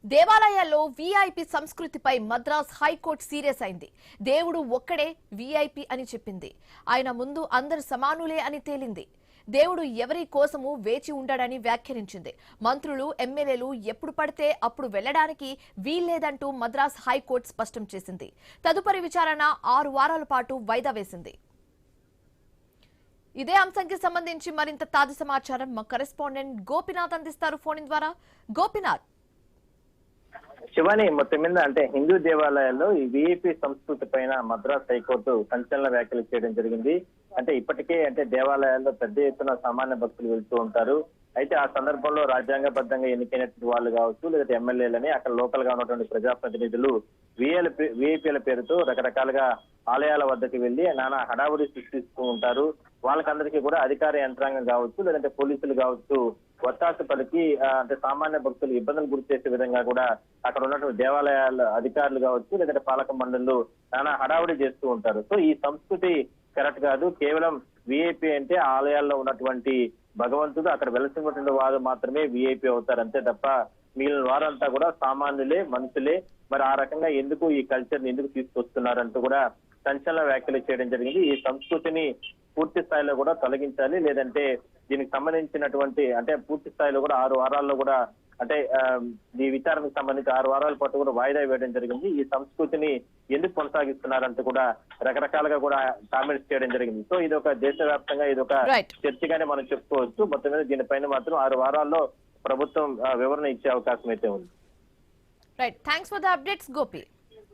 దేవాలయాల్లో వీఐపీ సంస్కృతిపై Madras high court serious అయింది. దేవుడు ఒక్కడే వీఐపీ అని చెప్పింది. ఆయన ముందు అందరు సమానులే అని తేలింది. దేవుడు ఎవరి కోసము వేచి ఉండడని వ్యాఖ్యానించింది. మంత్రులు, ఎమ్మెల్యేలు ఎప్పుడు పడితే అప్పుడు వెళ్లడానికి వీల్లేదంటూ మద్రాస్ హైకోర్టు స్పష్టం చేసింది. తదుపరి విచారణ 6 వారాల పాటు వాయిదా వేసింది. ఇదే అంశానికి సంబంధించి మరింత తాజా సమాచారం మా కరెస్పాండెంట్ గోపినాథ్ అందిస్తారు ఫోన్ ద్వారా. గోపినాథ్, శివాని, మొత్తం మీద అంటే హిందూ దేవాలయాల్లో ఈ విఐపి సంస్కృతి పైన మద్రాస్ హైకోర్టు సంచలన వ్యాఖ్యలు చేయడం జరిగింది. అంటే ఇప్పటికే దేవాలయాల్లో పెద్ద ఎత్తున సామాన్య భక్తులు వెళ్తూ ఉంటారు. అయితే ఆ సందర్భంలో రాజ్యాంగబద్ధంగా ఎన్నికైనటువంటి వాళ్ళు కావచ్చు, లేదా ఎమ్మెల్యేలని అక్కడ లోకల్ గా ఉన్నటువంటి ప్రజాప్రతినిధులు విఐపీల పేరుతో రకరకాలుగా ఆలయాల వద్దకు వెళ్లి నానా హడావుడి సృష్టిస్తూ ఉంటారు. వాళ్ళకందరికీ కూడా అధికార యంత్రాంగం కావచ్చు, లేదంటే పోలీసులు కావచ్చు, ఒత్తాసు పలికి అంటే సామాన్య భక్తులు ఇబ్బందులు గురి చేసే విధంగా కూడా అక్కడ ఉన్నటువంటి దేవాలయాల అధికారులు కావచ్చు, లేదంటే పాలక మండళ్ళు నానా హడావుడి చేస్తూ ఉంటారు. సో ఈ సంస్కృతి కరెక్ట్ కాదు. కేవలం విఐపి అంటే ఆలయాల్లో ఉన్నటువంటి భగవంతుడు, అక్కడ వెలసినటువంటి వారు మాత్రమే విఐపి అవుతారు, అంతే తప్ప మిగిలిన వారంతా కూడా సామాన్యులే, మనుషులే. మరి ఆ రకంగా ఎందుకు ఈ కల్చర్ ని ఎందుకు తీసుకొస్తున్నారంటూ కూడా సంచలన వ్యాఖ్యలు చేయడం జరిగింది. ఈ సంస్కృతిని పూర్తి స్థాయిలో కూడా తొలగించాలి, లేదంటే దీనికి సంబంధించినటువంటి అంటే పూర్తి స్థాయిలో కూడా 6 వారాల్లో కూడా అంటే ఈ విచారణకు సంబంధించి 6 వారాల పాటు కూడా వాయిదా వేయడం జరిగింది. ఈ సంస్కృతిని ఎందుకు కొనసాగిస్తున్నారంటూ కూడా రకరకాలుగా కూడా కామెంట్స్ చేయడం జరిగింది. సో ఇది ఒక దేశవ్యాప్తంగా ఇది ఒక చర్చగానే మనం చెప్పుకోవచ్చు. మొత్తం మీద దీనిపైన మాత్రం 6 వారాల్లో ప్రభుత్వం వివరణ ఇచ్చే అవకాశం అయితే ఉంది. Right, thanks for the updates Gopi.